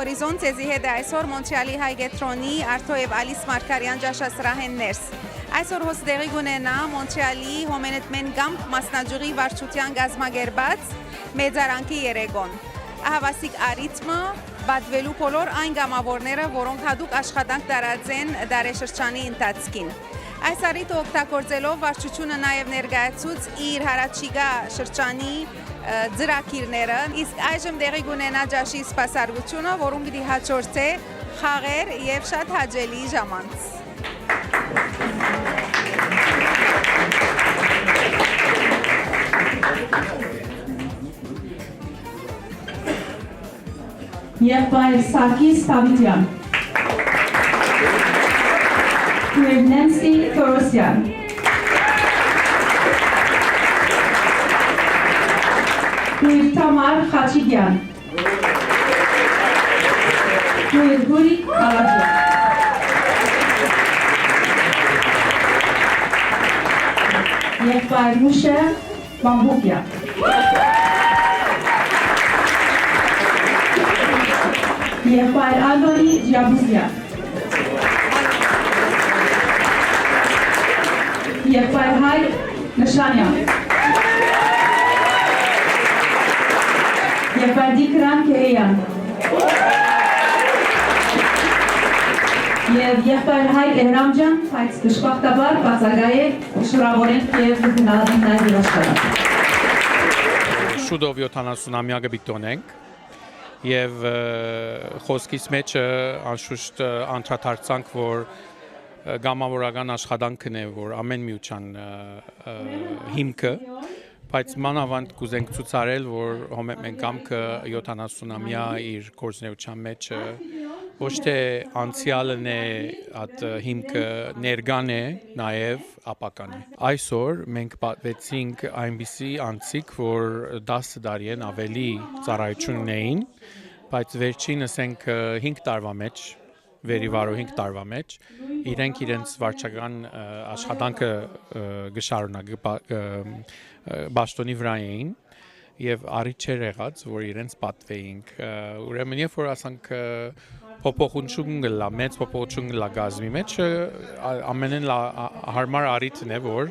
Horizon ցեզի հետ այսօր Մոնտրեալի Հայգետրոնի Արթո եւ Ալիս Մարկարյան ջաշասրահեն ներս։ Այսօր հոստեղի գունենա Մոնտրեալի հոմենետմեն գամ մասնաճյուղի վարչության գազմագերբած մեծարանքի երեգոն։ Ահավասիկ արիթմը բադվելու բոլոր այն գամավորները, որոնք հadoop աշխատանք տարածեն դարաշրջանի ընթացքին։ Այս արիթը օգտագործելով վարչությունը նաև ներկայացուց իր հարաճիգա շրջանի ծրագիրները, իսկ այժմ տեղի կունենա ջաշի սպասարկությունը, որում պիտի հաջորդե խաղեր եւ շատ հաճելի ժամանց։ Եղբայր Սարգիս Դավիթյան, Քույր Նենսի Թորոսյան, Քույր Թամար Խաչիկյան, Քույր Գուրիկ Ալաջյան, Եղբայր Մուշե Բամբուկյան, Եղբայր Ալորի Ջաբուզյան, Եղբայր Հայ Նշանյան, Եղբայր Դիկրան Կերեյան, և Եղբայր Հայ Էհրամջան, բայց դժբախտաբար բացակայ է շնորհավորենք և գնահատենք նաև իր աշխատանքը։ Շուտով 70-ամյակը բիտոնենք եւ խոսքից մեջը անշուշտ անդրադարձանք, որ գամավորական աշխատանքն է, որ ամեն միության հիմքը, բայց մանավանդ կուզենք ցուցարել, որ հոմենտմեն գամքը 70-ամյա իր գործունեության մեջ ոչ թե անցյալն է, այդ հիմքը ներկան է, նաև ապական է։ Այսօր մենք պատվեցինք այնպիսի անձիկ, որ 10 տարի են ավելի ծառայություն ունեին, բայց վերջինս ենք 5 տարվա մեջ, վերիվարո 5 տարվա մեջ, իրենք իրենց վարչական աշխատանքը բաշտոնի վրա էին եւ առիթ չէր եղած, որ իրենց պատվեինք։ Ուրեմն երբ որ ասանք փոփոխություն գլա, մեծ փոփոխություն գլա գազմի մեջ, ամենեն հարմար առիթն է, որ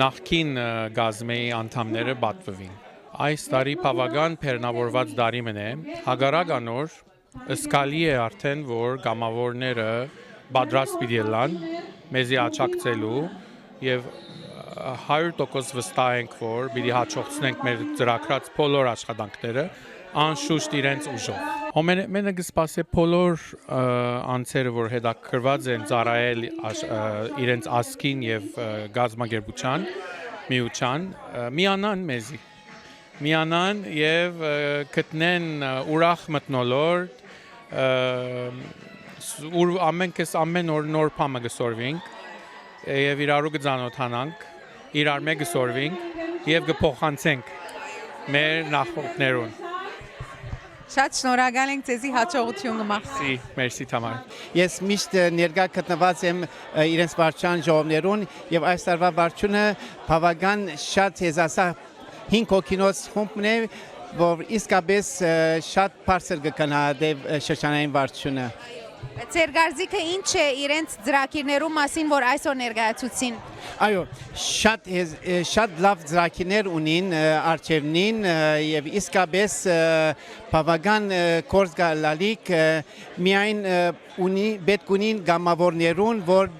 նախքին գազմի անդամները պատվվին։ Այս տարի բավական բեռնավորված տարիմն է, հակառակ անոր զգալի է արդեն, որ գամավորները պատրաստ պիտի լան մեզի աջակցելու եւ 100% վստահ ենք, որ պիտի հաջողցնենք մեր ծրագրած բոլոր աշխատանքները անշուշտ իրենց ուժով։ Հոմենտմենը կսպասի բոլոր անձերը, որ հետաքրված են ծառայել իրենց ազգին եւ գազམ་ագերբության միության, միանան մեզի։ Միանան եւ գտնեն ուրախ մթնոլորտ, ամենքս ամեն օր նոր բան կսորվենք եւ իրարու կծանոթանանք, իրար մեկ կսորվենք եւ կփոխանցենք մեր նախորդներուն։ Շատ շնորհակալ ենք ձեզի հաջողություն կմաղթի։ Մերսի Թամար։ Ես միշտ ներկա գտնված եմ իրենց վարչության ժողովներուն եւ այս տարվա վարչությունը բավական շատ հեզասա 5 հոգինոց խումբն է, որ իսկապես շատ բարձր կգնահատե շրջանային վարչությունը։ Ձեր գարզիկը ինչ է իրենց ծրագիրներու մասին, որ այսօր ներկայացուցին։ Այո, շատ լավ ծրագիրներ ունին արչևնին եւ իսկապես բավական կորձ գալալիք միայն պետք ունին գամավորներուն, որ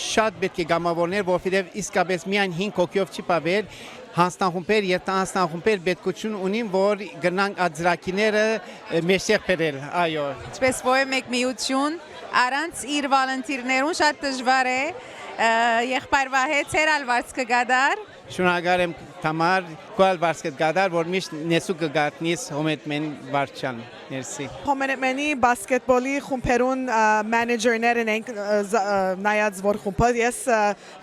շատ պետք է գամավորներ, որովհետեւ իսկապես միայն 5 հոգիով չի բավեր, հանձնախումբեր եւ տանձնախումբեր պետքություն ունին, որ գնանք այդ ծրագիրները մեջտեղ բերել, այո։ Ինչպես որ մեկ միություն առանց իր վոլոնտիրներուն շատ դժվար է, եղբայրվա հետ ցերալ վարձքը գադար։ Շնորհակալ եմ Թամար, կոյալ վարձքը գադար, որ միշտ նեսու կգատնիս հոմենտմեն վարչան։ Մերսի։ Հոմենտմենի բասկետբոլի խումբերուն մենեջերներն ենք նայած որ խումբը, ես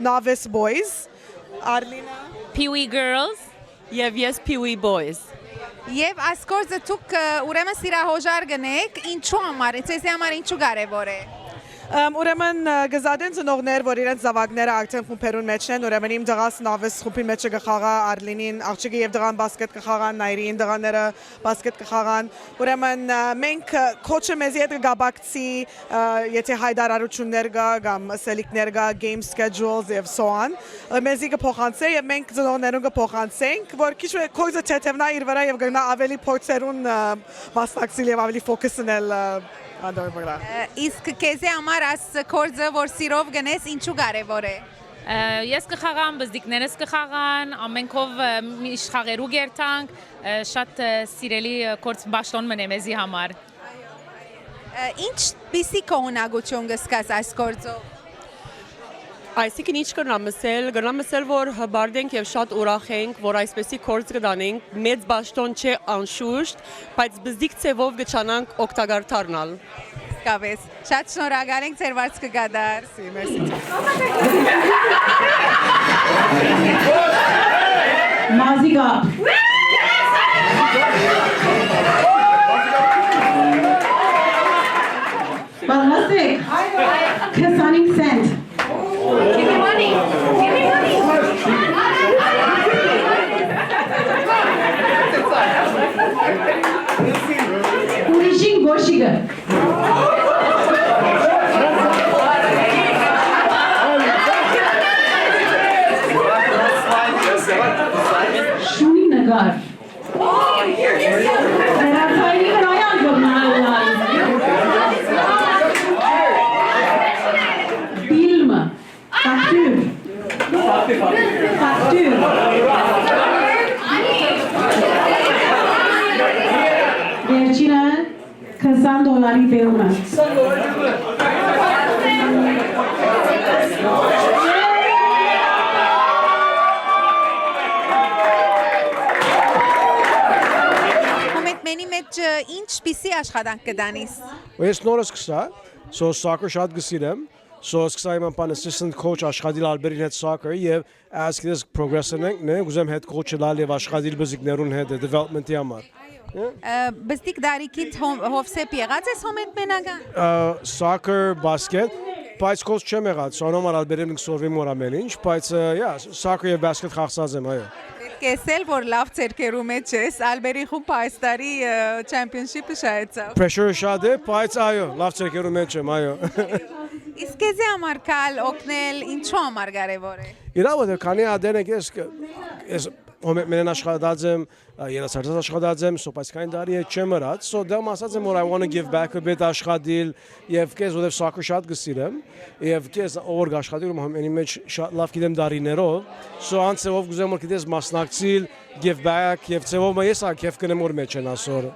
Novice Boys, Արմինա Pee-wee Girls եւ ես Pee-wee Boys։ Եվ ասկորձը դուք ուրեմն սիրահոժար գնեք, ինչու համար, ցեզի համար ինչու կարևոր է։ Ուրեմն գզադեն ծնողներ, որ իրենց զավակները արդեն խումբերուն մեջն են, ուրեմն իմ դղաս նավես խումբի մեջը կխաղա Արլինին, աղջիկը եւ դղան բասկետ կխաղան, Նայրին դղաները բասկետ կխաղան։ Ուրեմն մենք քոչը մեզի հետ կգաբակցի, եթե հայտարարություններ կա կամ սելիկներ կա, game schedules եւ so on, մեզի կփոխանցե եւ մենք ծնողներուն կփոխանցենք, որ քիչ կոյզը թեթևնա իր վրա եւ գնա ավելի փորձերուն մասնակցել եւ ավելի ֆոկուսնել Իսկ քեզի համար աս կորձը որ սիրով գնես ինչու կարևոր է Ես կխաղամ, բզդիկներս կխաղան, ամենքով միշտ խաղերու գերտանք, շատ սիրելի կորձ բաշտոն մնե մեզի համար Ինչ պիսի կողունակություն գսկաս այս կորձով Այսինքն ինչ կրնամ ասել, որ հբարդենք եւ շատ ուրախ ենք, որ այսպեսի կորձ կդանենք, մեծ բաշտոն չէ անշուշտ, բայց բզդիկ ծևով գճանանք օգտակար դառնալ։ Կավես, շատ շնորհակալ ենք ձեր վարձքը գադար։ Մազիկա Բաղնասեք 25 cent Give me money. Give me money. Ուրիշին գոշիգը Շունի նգար Վերացայնի վրայան գողնալայ Բիլմը Ֆակտուր Ֆակտուր Վերջինը $20 բերումը Մենի մեջ ինչ պիսի աշխատանք կդանիս Ես նոր սկսա, so soccer շատ գսիրեմ, so սկսա իմ պան assistant coach աշխատել Ալբերին հետ soccer եւ as this progress-ն է, ուզեմ հետ coach լալ եւ աշխատել բզիկներուն հետ development-ի համար։ Բստիկ դարիքից հովսեփ եղած ես հոմենտ մենական Soccer, basket, բայց coach չեմ եղած, սոնոմար Ալբերին կսորվի մոր ամեն ինչ, բայց soccer եւ basket խաղացած եմ, այո։ Կեսել որ լավ ցերկերու մեջ ես Ալբերի խումբը այս տարի championship-ը շահեցավ Pressure շատ է, բայց այո, լավ ցերկերու մեջ եմ, այո։ Իսկ քեզի համար կալ օգնել ինչու համար կարևոր է Իրավոտ է, քանի ադեն ես մենեն աշխատած եմ, երասարդած աշխատած եմ, բայց քանի տարի է չեմ ըրած, դեմ ասած եմ, որ I want to give back a bit աշխատիլ, և կեզ ովև soccer շատ գսիրեմ, և կեզ օր աշխատիլ, ամենի մեջ շատ լավ գիտեմ դարիներով, անց ծևով գուզեմ որ գիտես մասնակցիլ, give back, և ծևով ես ակև կնեմ որ մեջ են ասոր։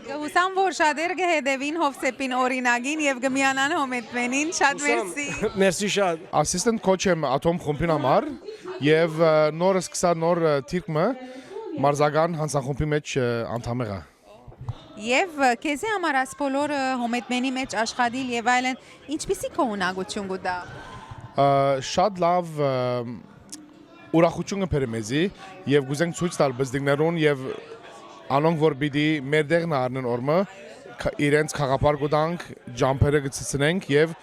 Գուսամ որ շատեր կհետևին հովսեփին օրինագին և գմյանան հոմետմենին, շատ մերսի։ Մերսի շատ։ Assistant coach եմ ատոմ խումբին համար և նոր սկսա նոր թիրկմը մարզական հանցախումբի մեջ անդամ եղա։ Եվ քեզի համար աս բոլոր հոմետմենի մեջ աշխատիլ և այլն ինչպիսի կողունակություն գուտա։ Շատ լավ ուրախություն կբերի մեզի և գուզենք ցույց տալ բզդիկներուն և անոնք որ պիտի մեր դեղն առնեն օրմը իրենց խաղապար գուտանք, ջամփերը գցցնենք և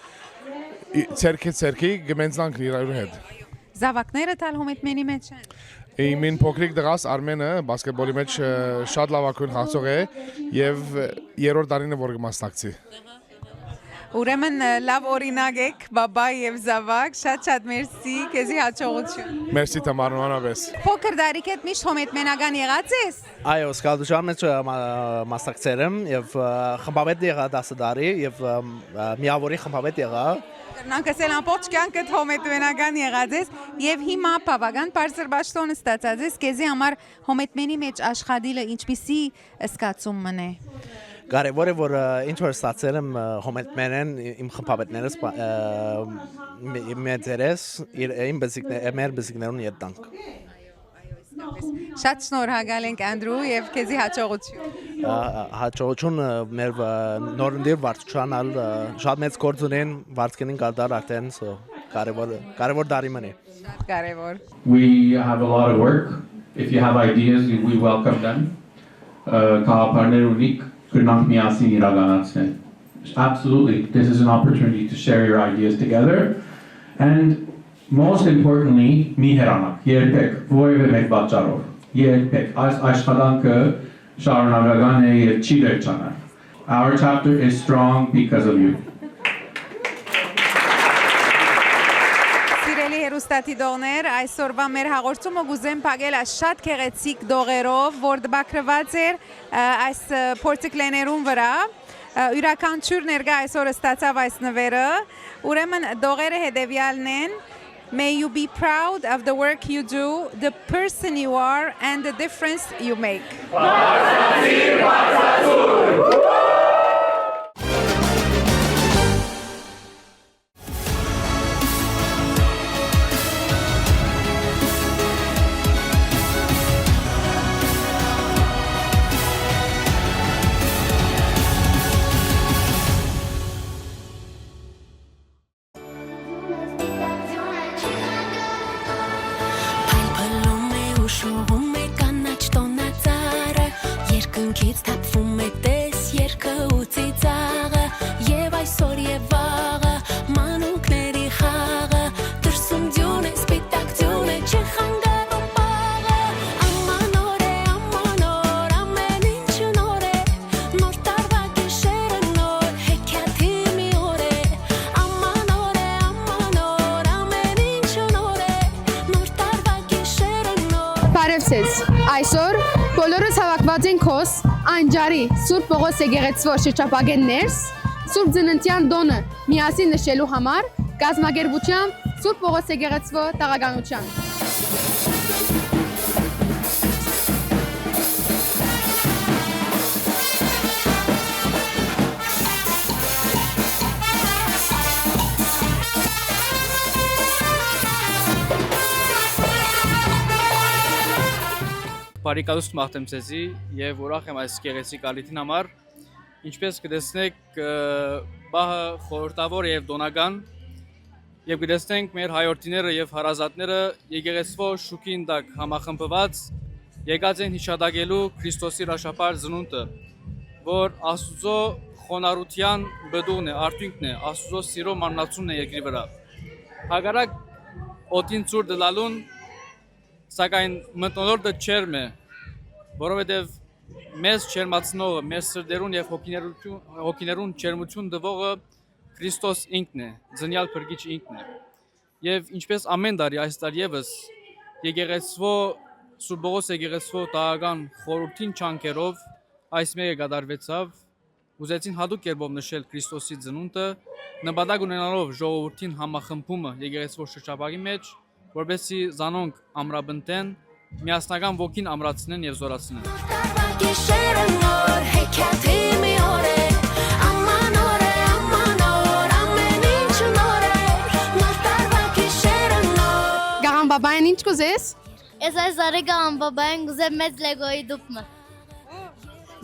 ցերքի գմենցնանք իրար հետ։ Զավակները տալ հոմետմենի մեջ են։ Իմին փոքրիկ դղաս Արմենը բասկետբոլի մեջ շատ լավ ակույն խաղացող է և երրորդ տարին է որ կմասնակցի։ Ուրեմն լավ օրինակ եք, բաբա և զավակ, շատ մերսի, քեզի հաջողություն։ Մերսի Թամար նմանապես։ Փոքր դարիք հետ միշտ հոմետմենական եղած ես։ Այո, սկալդուժան մեջ մասնակցել եմ և խմբավետ եղա 10 տարի և միավորի խմբավետ եղա։ Կրնանք ասել ամբողջ կյանքդ հոմետմենական եղած ես և հիմա բավական բարձր բաշտոն ստացած ես, քեզի համար հոմետմենի մեջ աշխատիլը ինչպիսի զգացում մնե։ Կարևոր է որ ինչ որ ստացել եմ հոմետմենեն իմ խմբավետներս մեծերես մեր բզիկներուն ետանք։ Շատ շնորհակալ ենք Անդրու և քեզի հաջողություն։ Հաջողություն մեր նորնդիր վարչությանալ շատ մեծ գործ ունեն վարչքենին կարտար արդեն կարևոր դարի մնի։ Շատ կարևոր։ We have a lot of work. If you have ideas, we welcome them. Կաղապարներ ունիք կրնանք միասին իրականացնել։ absolutely, this is an opportunity to share your ideas together. And most importantly, մի հեռանաք, երբեք որևէ մեկ պատճառով, երբեք այս աշխատանքը շարունակական է եւ չի վերջանա. Our chapter is strong because of you. Սիրելի հերոստատիդողներ, այսօրվա մեր հաղորդումը գուզեմ փակել շատ քեղեցիկ դողերով, որ դբակրված էր այս փորձիկներուն վրա։ Յուրաքանչյուր ներկա այսօր ստացավ այս նվերը, ուրեմն դողերը հետևյալն են. May you be proud of the work you do, the person you are, and the difference you make. Երկնքից թափվում է տես երկը ու ծիծաղը Եվ այսօր և վաղը մանուկների խաղը Դրսում դյուն է, սպիտակ դյուն է, չի խանգարում պաղը Աման օր է, ամեն ինչ նոր է Նոր տարվա գիշերը նոր, հեքիաթի մի օր է Աման օր է, ամեն ինչ նոր է Նոր տարվա գիշերը նոր Բարև ձեզ, այսօր բոլորս հավաքված ենք հոս անջարի Սուրբ Պողոս եկեղեցվոր շրջապագեն ներս Սուրբ Ծննդյան տոնը միասին նշելու համար կազմակերպությամբ Սուրբ Պողոս եկեղեցվոր տաղականության Բարիկալուստ մաղթեմ ձեզի և ուրախ եմ այս գեղեցիկ ալիթին համար, ինչպես կտեսնեք բահը խորհրդավոր և դոնական և կտեսնենք մեր հայորդիները և հարազատները եկեղեցվոր շուքին տակ համախմբված եկած են հիշատակելու Քրիստոսի հրաշափառ ծնունդը, որ Աստծո խոնարհության բդուղն է, արդյունքն է, Աստծո սիրո մարմնացումն է երկրի վրա։ Հակառակ օդին ցուր դլալուն Սակայն մթնոլորտը չերմ է, որովհետև մեզ չերմացնողը, մեզ սրտերուն և հոգիներուն չերմություն տվողը Քրիստոս ինքն է, ձնյալ փրկիչ ինքն է։ Եվ ինչպես ամեն տարի այս տարի ևս եկեղեցվո Սուրբ Պողոս եկեղեցվո տաղական խորհրդին չանքերով այս մեկը կատարվեցավ, ուզեցին հատուկ կերպով նշել Քրիստոսի ծնունդը, նպատակ ունենալով ժողովրդին համախմբումը եկեղեցվո շրջապատի մեջ որպեսզի զանոնք ամրապնդեն, միասնական ոգին ամրացնեն և զորացնեն։ Գաղան բաբային ինչ կուզես? Ես այս արի գաղան բաբային գուզեմ մեծ լեգոյի դուպմը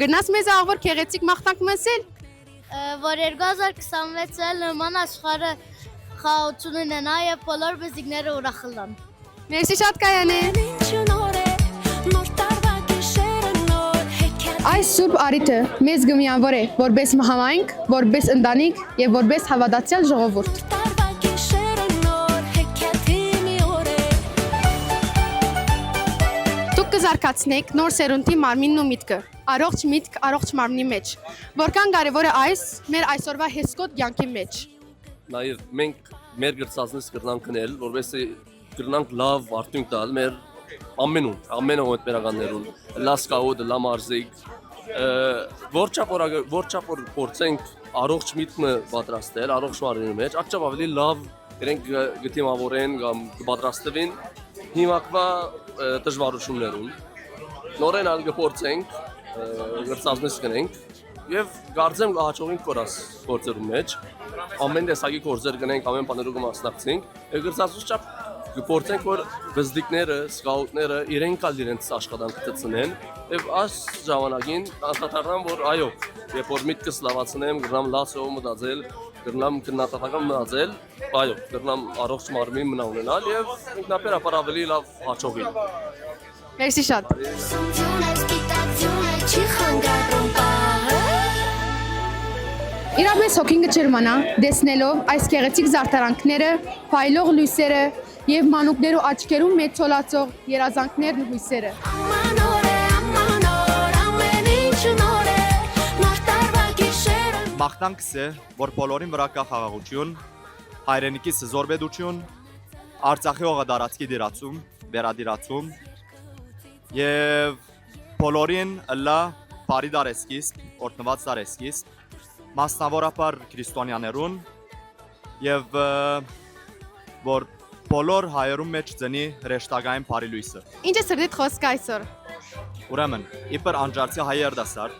Գնաս մեզ աղվոր կեղեցիկ մաղթանք մսել? Որ 2026 էլ նման աշխարը խաղություն ունենա և բոլոր բզիկները ուրախլան։ Մերսի շատ կայանե։ Այս սուրբ արիթը մեզ գմյանվոր է, որպես համայնք, որպես ընտանիք և որպես հավատացյալ ժողովուրդ։ Դուք կզարգացնեք նոր սերունդի մարմինն ու միտքը, առողջ միտք, առողջ մարմնի մեջ, որքան կարևոր է այս մեր այսօրվա հեսկոտ կյանքի մեջ։ Նաև մենք մեր գրծածնից կրնանք կնել, որովհետեւ կրնանք լավ արդյունք տալ մեր ամեն հոդմերականներուն, լասկաուդ, լամարզիկ, որչափ որ փորձենք առողջ միտքը պատրաստել, առողջ մարմնի մեջ, ակչափ ավելի լավ իրենք գտիմավորեն կամ կպատրաստվին հիմակվա դժվարություններուն։ Նորեն ալ կփորձենք գրծածնից կնենք եւ կարծեմ կհաջողենք կորած գործերում մեջ ամեն տեսակի գործեր կնենք, ամեն բաներով կմասնակցենք, գրծածուց կփորձենք որ բզդիկները, սկաուտները իրենք ալ իրենց աշխատանքը դծնեն եւ այս ժամանակին անդադարան որ այո, երբ որ միտքս լավացնեմ, գրնամ լացով մտածել, գրնամ քննադատական մտածել, այո, գրնամ առողջ մարմին մնա ունենալ եւ ինքնաբերաբար ավելի լավ հաջողի։ Մերսի շատ։ Իրապես հոգին կչերմանա դեսնելով այս գեղեցիկ զարդարանքները, փայլող լույսերը եւ մանուկներու աչքերում մեծ ցոլացող երազանքներն ու հույսերը։ Մաղթանքս է, որ բոլորին վրա կա խաղաղություն, հայրենիքիս զորբեդություն, Արցախի օղադարածքի դիրացում, վերադիրացում եւ բոլորին լա բարի դարեսկիստ, օրտնված դարեսկիստ, մասնավորապես քրիստոնյաներուն եւ որ բոլոր հայերուն մեջ ծնի հրեշտակային բարի լույսը։ Ինչ է սրտիդ խոսքը այսօր։ Ուրեմն, իբր անջարցի հայ երդասար,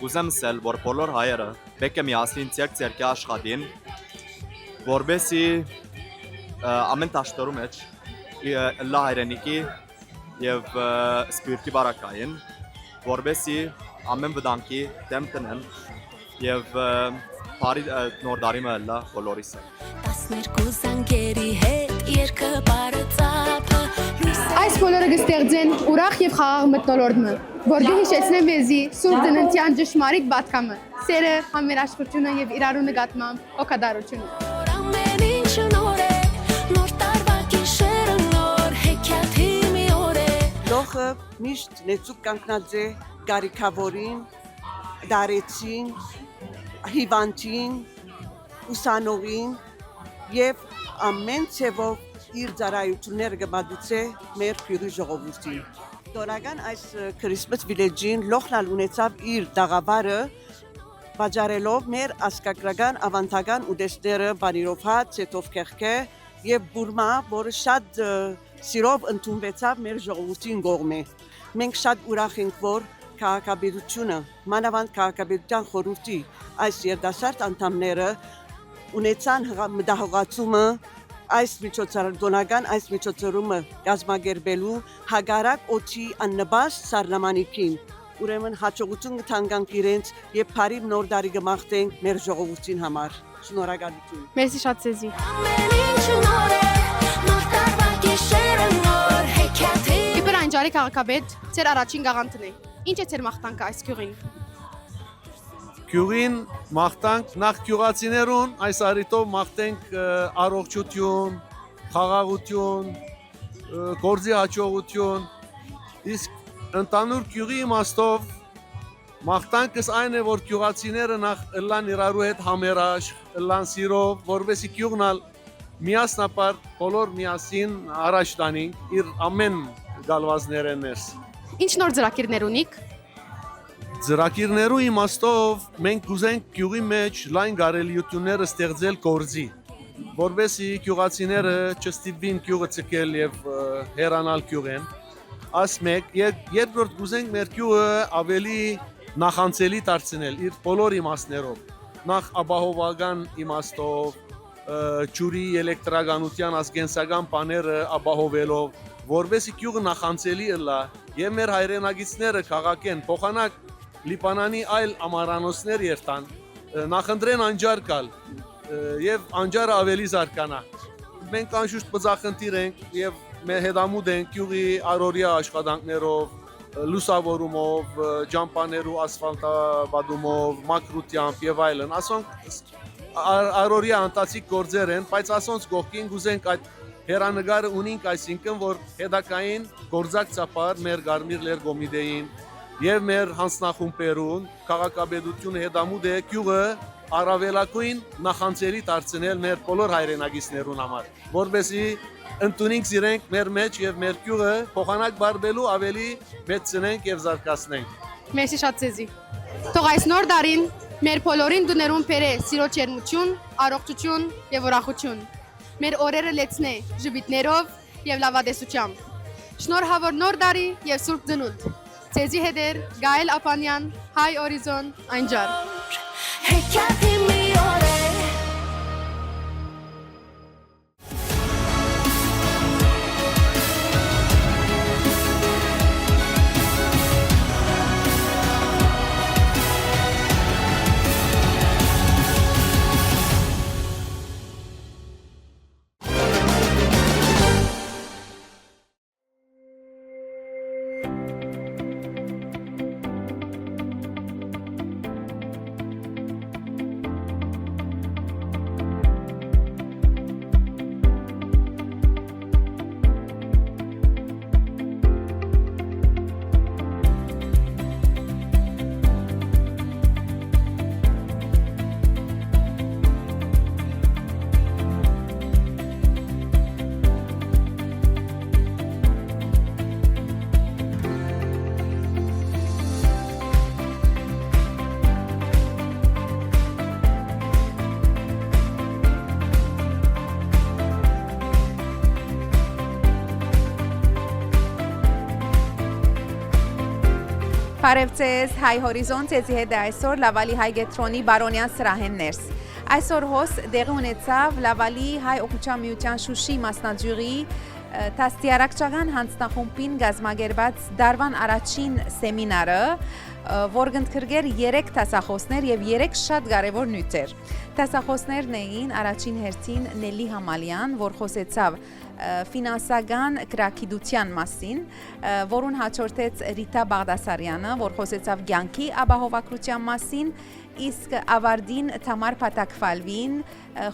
ուզեմ ասել, որ բոլոր հայերը պետք է միասին ձեռք աշխատին, որբեսի ամեն տաշտորու մեջ լա հայրենիքի եւ սպիրտի բարակային, որբեսի ամեն վտանգի դեմ տնեն եւ բարի նոր տարի մը լա բոլորիսը։ 12 զանգերի հետ երկը բարծապը Այս բոլորը կստեղծեն ուրախ եւ խաղաղ մթնոլորտը, որ կհիշեցնեն մեզի Սուրբ Ծննդյան ճշմարիտ պատկամը, սերը, համերաշխությունը եւ իրարու նկատմամբ օգադարությունը։ ամեն ինչ նոր է նոր տարվա գիշերը նոր հեքիաթի մի օր է Լոխը միշտ նեցուկ կանգնած է գարիքավորին, դարեցին, հիվանդին, ուսանողին եւ ամեն ցևով իր ծառայությունները կմատուցե մեր քյուրի ժողովրդին։ Տոնական այս Christmas Village-ին լոխնալ ունեցավ իր դաղավարը վաճառելով մեր ասկակրական ավանդական ուտեստները բանիրովհատ, ցետով քեղքե եւ բուրմա, որը շատ սիրով ընդունվեցավ մեր ժողովրդին կողմէ։ Մենք շատ ուրախ ենք, որ քաղաքապետությունը, մանավանդ քաղաքապետության խորհրդի այս երդասարդ անդամները ունեցան մտահոգացումը այս միջոցառումն այս միջոցառումը կազմակերպելու հագարակ օդի աննպաստ սառնամանիքին ուրեմն հաջողություն կթանկանք իրենց եւ բարի նոր տարի կմաղթենք մեր ժողովրդին համար շնորհակալություն Մերսի շատ ցեզի Իբր անջարի քաղաքապետ ծեր առաջին գաղանթն է Ինչ է ծեր մաղթանքը այս գյուղին Գյուղին մաղթանք նախ գյուղացիներուն այս արիտով մաղթենք առողջություն, խաղաղություն, գործի հաջողություն, իսկ ընդանուր գյուղի իմաստով մաղթանքս այն է, որ գյուղացիները նախ ըլլան իրարու հետ համերաշխ, ըլլան սիրով, որովհետեւ գյուղնալ միասնապար բոլոր միասին առաջ տանենք իր ամեն գալվածները ներս։ Ինչ նոր ծրագիրներ ունիք Ծրագիրներու իմաստով մենք կուզենք գյուղի մեջ լայն գարելիությունները ստեղծել գործի, որովհետեւ գյուղացիները չստիպվին գյուղը ցկել եւ հեռանալ գյուղեն։ Աս մեկ երկրորդ կուզենք մեր գյուղը ավելի նախանցելի դարձնել իր բոլոր իմաստներով։ Նախ ապահովական իմաստով, ջուրի էլեկտրականության ասկենսական բաները ապահովելով, որովհետեւ գյուղը նախանցելի ըլլա եւ մեր հայրենագիցները քաղաքեն փոխանակ Լիբանանի այլ ամարանոցներ երթան, նախընտրեն անջար կալ և անջարը ավելի զարգանա։ Մենք անշուշտ բծախնդիր ենք և մեր հետամուտ ենք գյուղի առօրյա աշխատանքներով, լուսավորումով, ջամպաներու ասֆալտաբադումով, մաքրությամբ և այլն։ Ասոնք առօրյա անտացիկ գործեր են, բայց ասոնց կողքին գուզենք այդ հերանգարը ունենք, այսինքն, որ հետակային գործակցապար մեր Գարմիր լերգոմիդեին Եվ մեր հանձնախումբերուն քաղաքապետությունը հետամուտ է գյուղը առավելագույն նախանցելի դարձնել մեր բոլոր հայրենագիցներուն համար, որովհետեւ ընդունենք իրենք մեր մեջ եւ մեր գյուղը փոխանակ բարբելու ավելի մեծնենք եւ զարգացնենք։ Մերսի շատ ցեզի։ Թող այս նոր տարին մեր բոլորին դուներուն բերե սիրո ջերմություն, առողջություն եւ ուրախություն։ Մեր օրերը լեցնե ժպիտներով եւ լավատեսությամբ։ Շնորհավոր նոր տարի եւ Սուրբ Ծնունդ։ Ցեզի հետեր Գայել Ապանյան, Հայ Օրիզոն, Անջար։ հեքիաթի մի օր է Բարև ձեզ, հայ հորիզոնտ, ձեզի հետ է այսօր Լավալի հայ գետրոնի բարոնյան սրահեններս։ Այսօր հոս դեղի ունեցավ Լավալի հայ օգնության միության Շուշի մասնաձյուղի տաստիարակչական հանձնախումբին գազմագերված դարվան առաջին սեմինարը, որ գնդքրգեր 3 տասախոսներ և 3 շատ կարևոր նյութեր։ Տասախոսներն էին առաջին հերթին Նելի Համալյան, որ խոսեցավ ֆինանսական գրաքիդության մասին, որուն հաջորդեց Ռիտա Բաղդասարյանը, որ խոսեցավ կյանքի ապահովագրության մասին, իսկ ավարտին Թամար Փաթակվալվին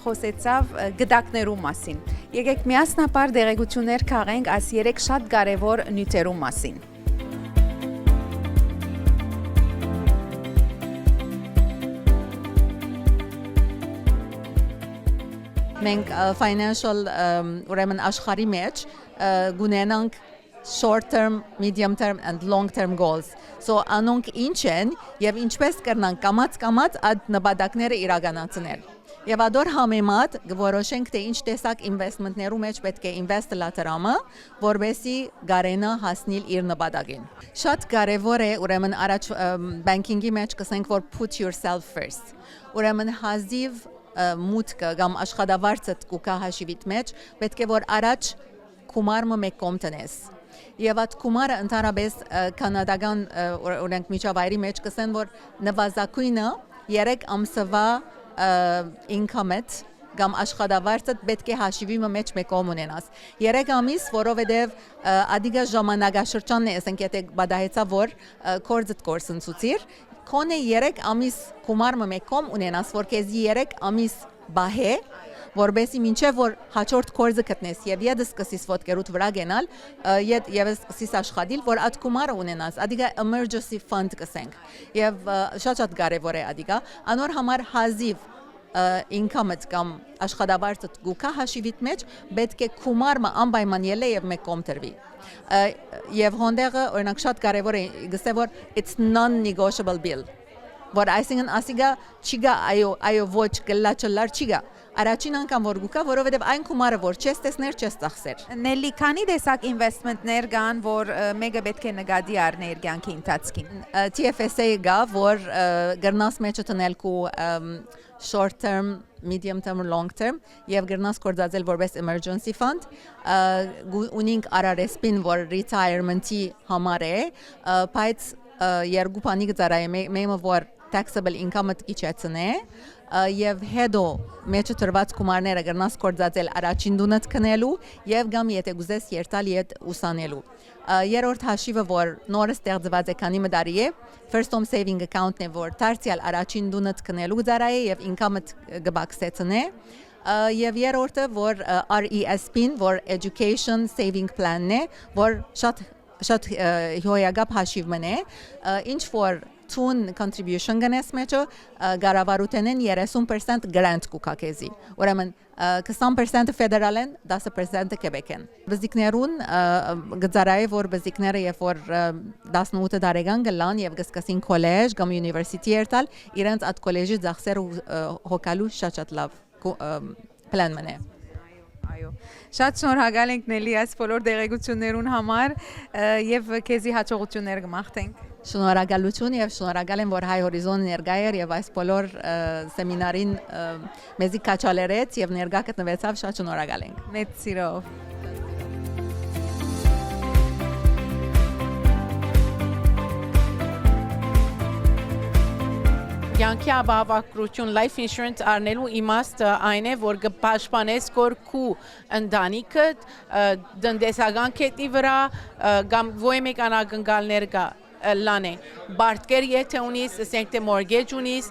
խոսեցավ գդակներու մասին։ Եկեք միասնապար դեղեցություններ քաղենք այս 3 շատ կարևոր նյութերու մասին։ Մենք financial ուրեմն աշխարհի մեջ գունենանք short term, medium term and long term goals. So անոնք ինչ են եւ ինչպես կրնանք կամած այդ նպատակները իրականացնել։ Եվ ադոր համեմատ գորոշենք թե ինչ տեսակ investment-ներու մեջ պետք է invest լատրամը, որբեսի գարենա հասնել իր նպատակին։ Շատ կարևոր է ուրեմն առաջ banking-ի մեջ կսենք որ put yourself first։ Ուրեմն հազիվ մուտքը կամ աշխատավարձդ կուկա հաշիվիտ մեջ պետք է որ առաջ կումարը մեկ կողմ տնես։ Եվ այդ կումարը ընդհանրապես կանադական օրենք միջավայրի մեջ կսեն որ նվազագույնը 3 ամսվա income-դ կամ աշխատավարձդ պետք է հաշիվի մեջ մեկ կողմ ունենաս։ 3 ամիս, որովհետև ադիգա ժամանակաշրջանն է, ասենք եթե բադահեցա որ կորձդ կորսնցուցիր, Քոնե 3 ամիս կումարը մեկ կողմ ունենաս, որ քեզի 3 ամիս բահե, որբեսի մինչև որ հաջորդ կորձը գտնես եւ յետ սկսես ոտքերուդ վրա գնալ, եւ սկսես աշխատել, որ այդ կումարը ունենաս, ադիգա emergency fund կսենք։ Եվ շատ կարևոր է ադիգա, անոր համար հազիվ income-դ կամ աշխատավարձդ գուկա հաշիվիտ մեջ պետք է կումարը անպայման ելե եւ մեկ կողմ տրվի։ Եվ հոնդեղը օրինակ շատ կարևոր է գսե որ it's non-negotiable bill որ այսինքն ասիգա չիգա այո ոչ գլաչլար չիգա առաջին անգամ որ գուկա որովհետև այն կումարը որ չես տեսներ չես ծախսեր Նելի քանի տեսակ investment-ներ կան որ մեկը պետք է նկատի առներ կյանքի ընթացքին TFSA-ը գա որ գրնաս մեջը տնել կու short term medium term long term եւ գրնաս կորձածել որպես emergency fund ունինք RRSP-ին որ retirement-ի համար է բայց երկու բանի գծարայ մեմը որ taxable income-ը իջեցնե եւ հետո մեջը տրված գումարները գրնաս կորձածել առաջին դունդ քնելու եւ գամ եթե գուզես երթալ իդ ուսանելու երրորդ հաշիվը որ նորը ստեղծված է քանի մդարի է first home saving account-ն է որ դարձյալ առաջին դունդ քնելու գծարայ եւ income-ը գբաքսեցնե եւ երրորդը որ RESP-ին որ education saving plan-ն է որ շատ հոյագապ հաշիվն է ինչ որ tun contribution գնես մեջը գարավարութենեն 30% grant կուկակեզի ուրեմն 20% ֆեդերալ են 10% Quebec են բզիկներուն գծարայ որ բզիկները երբ որ 18 տարեկան գլան եւ գսկասին քոլեջ կամ յունիվերսիտի երթալ իրենց այդ քոլեջի ծախսերը հոգալու շատ լավ պլան մնե Այո Շատ շնորհակալ ենք Նելի այս բոլոր դեղեցություններուն համար եւ քեզի հաջողություններ կմաղթենք Շնորհակալություն եւ շնորհակալ եմ որ հայ հորիզոն ներկա էր եւ այս բոլոր սեմինարին մեզի կաչալերեց եւ ներկա գտնվեցավ շատ շնորհակալ ենք Մեծ սիրով Կյանքի ապահովագրություն life insurance առնելու իմաստը այն է, որ կպաշտպանես քո ընտանիքը տնտեսական կետի վրա կամ ոչ մեկ անակնկալներ կա լանե բարտկեր եթե ունիս ասենք թե mortgage ունիս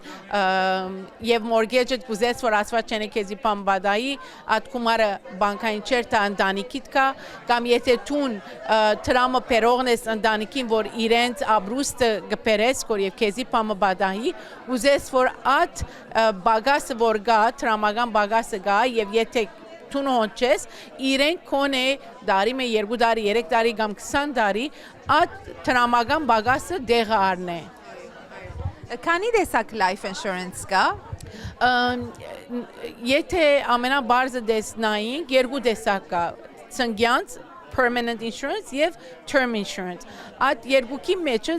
եւ mortgage-ը կուզես որ ասված չենե քեզի պամբադայի այդ կումարը բանկային չեր տա ընտանիքիդ կա կամ եթե տուն տրամը պերողն ես ընտանիքին որ իրենց ապրուստը գպերես որ եւ քեզի պամբադայի ուզես որ այդ բագասը որ գա տրամական բագասը գա եւ եթե տուն հոնչես իրենք կոնե դարի մե 2 տարի 3 տարի կամ 20 տարի այդ տրամական բագասը դեղը առնե Քանի տեսակ life insurance կա Եթե ամենաբարձը տեսնայինք երկու տեսակ կա ծնգյանց permanent insurance եւ term insurance այդ երկուքի մեջը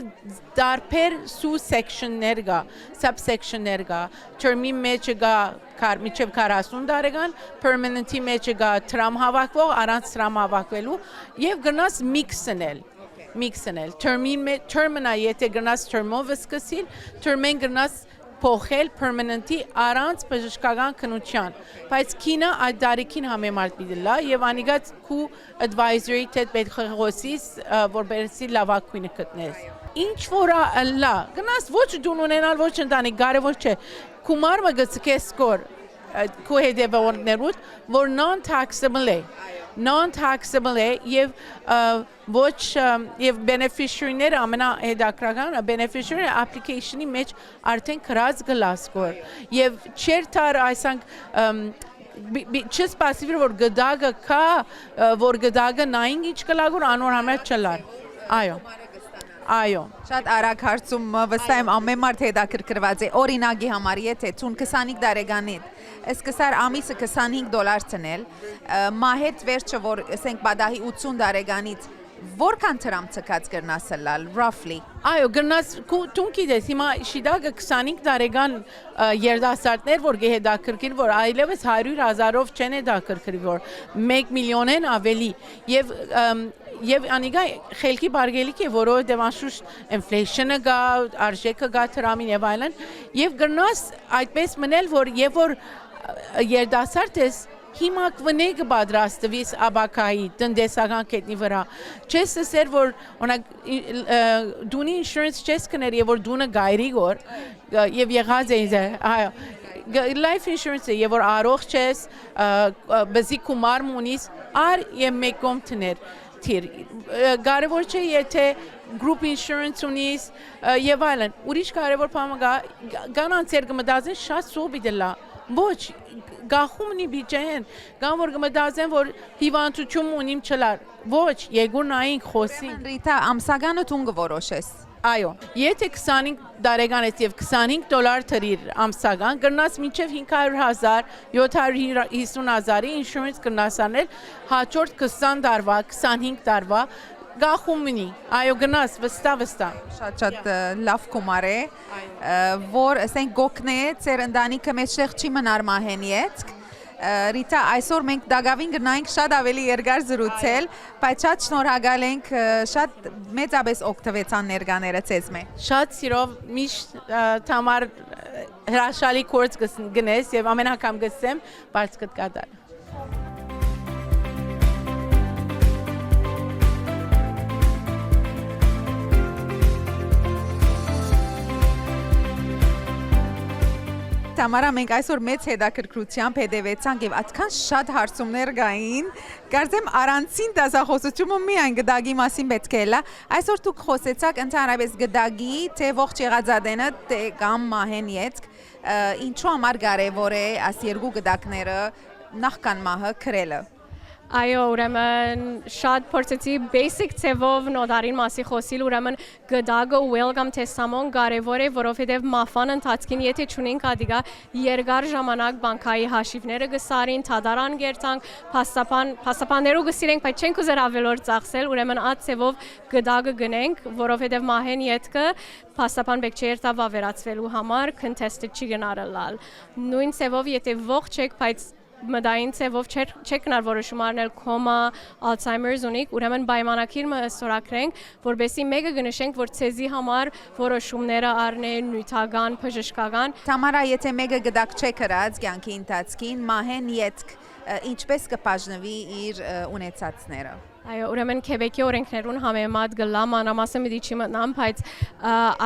դարբեր sub-sectionներ կա subsectionներ կա term-ի մեջը կա միջև 40 տարեկան permanent-ի մեջը կա տրամ հավաքվող առանց տրամ հավաքվելու եւ գնաս mix-նել term-ը եթե գնաս term-ով սկսել term-ին գնաս փոխել permanent-ի առանց բժշկական քննության բայց քինը այդ դարիքին համեմատ պիտի լա եւ անիգած քու advisory հետ պետք է խոսիս որպեսզի լավագույնը գտնես ինչ որ լա գնաս ոչ դուն ունենալ ոչ ընտանիք կարևոր չէ կումարը գցկես կոր քու հետևողներուդ որ non-taxable է եւ ոչ եւ beneficiary-ները ամենահետաքրքրը beneficiary application-ի մեջ արդեն գրած գլասկոր եւ չերթար այսանք չսպասիվր որ գդագը կա որ գդագը նային ինչ կլագոր անոր համար չլար այո Շատ արագ հարցումը վստահ եմ ամեն մարդ հետաքրքրված է օրինակի համար եթե ցուն 25 տարեկանից սկսար ամիսը $25 ցնել մահետ վերջը որ ասենք բադահի 80 տարեկանից որքան տրամ ցկած կրնասլալ roughly այո գրնաս դու գիտես հիմա շիդագը 25 տարեկան երդասարտներ որ գեհետաքրքիր որ այլևս 100,000-ով չեն հետաքրքրի որ 1 միլիոնեն ավելի եւ անիգա խելքի բարգելիք է որովհետեւ անշուշտ inflation-ը գա արժեքը գա տրամին եւ այլն եւ գրնաս այդպես մնել որ եւ որ երդասարտ ես հիմա կվնե կբադրաստվիս աբակայի տնտեսական կետնի վրա չես ասեր որ օրինակ դունի insurance չես կներ եւ որ դունը գայրի գոր եւ եղած է life insurance եւ որ առողջ ես բզի կումար մունիս ար եւ մեկում տներ թիր կարևոր չէ եթե group insurance ունիս եւ այլն ուրիշ կարևոր բանը գանանցեր կմտածեն շատ սուբի դլա ոչ գախումնի բիջեն կամ որ կմտածեն որ հիվանդություն ունիմ չլար ոչ եկուր նայինք խոսի Ռիտա ամսականը տուն կորոշես այո եթե 25 տարեկան ես եւ $25 թրիր ամսական կրնաս մինչեւ 500,000 750,000-ի insurance կրնաս անել հաջորդ 20 տարվա 25 տարվա գախումնի այո գնաս վստահ շատ լավ կումար է որ ասենք գոքնե ծեր ընտանիքը մեջտեղ չի մնար մահենի հետ Ռիտա այսօր մենք դակավին գնայինք շատ ավելի երկար զրուցել բայց շատ շնորհակալ ենք շատ մեծապես օգտվեցան ներկաները ցեզ մե շատ սիրով միշտ թամար հրաշալի կորց գնես եւ ամեն անգամ գսեմ բարձ կդկատար Տամարա մենք այսօր մեծ հետաքրքրությամբ հետևեցանք եւ այդքան շատ հարցումներ կային կարծեմ առանցին դասախոսությունը միայն գդագի մասին պետք է լա այսօր դուք խոսեցաք ընդհանրապես գդագի թե ողջ եղածադենը թե կամ մահեն յետք ինչու համար կարեւոր է այս երկու գդակները նախքան մահը քրելը Այո, ուրեմն շատ փորձեցի basic ծևով նոտարին մասի խոսիլ, ուրեմն գդագը welcome testamon կարևոր է, որովհետև մահվան ընթացքին եթե չունենք ադիգա երկար ժամանակ բանկայի հաշիվները գսարին, թադարան գերտանք, փաստաբաններու գսիրենք, բայց չենք ուզեր ավելորդ ծախսել, ուրեմն այդ ծևով գդագը գնենք, որովհետև մահեն յետքը փաստաբան բեք չէ երթավ ավերացվելու համար contested չի գնարելալ։ Նույն ծևով եթե ողջ եք, բայց մդային ծևով չեք գնար որոշում առնել կոմա, Alzheimer's ունիք, ուրեմն պայմանակիր ստորագրենք, որբեսի մեկը գնշենք, որ ցեզի համար որոշումները առնեն նյութական, բժշկական։ Տամարա, եթե մեկը գդակ չէ գրած կյանքի ընթացքին, մահեն յետք ինչպես կբաժնվի իր ունեցածները։ Այո, ուրեմն Քեբեկի օրենքներուն համեմատ գլա մանրամասը մի չի մտնամ, բայց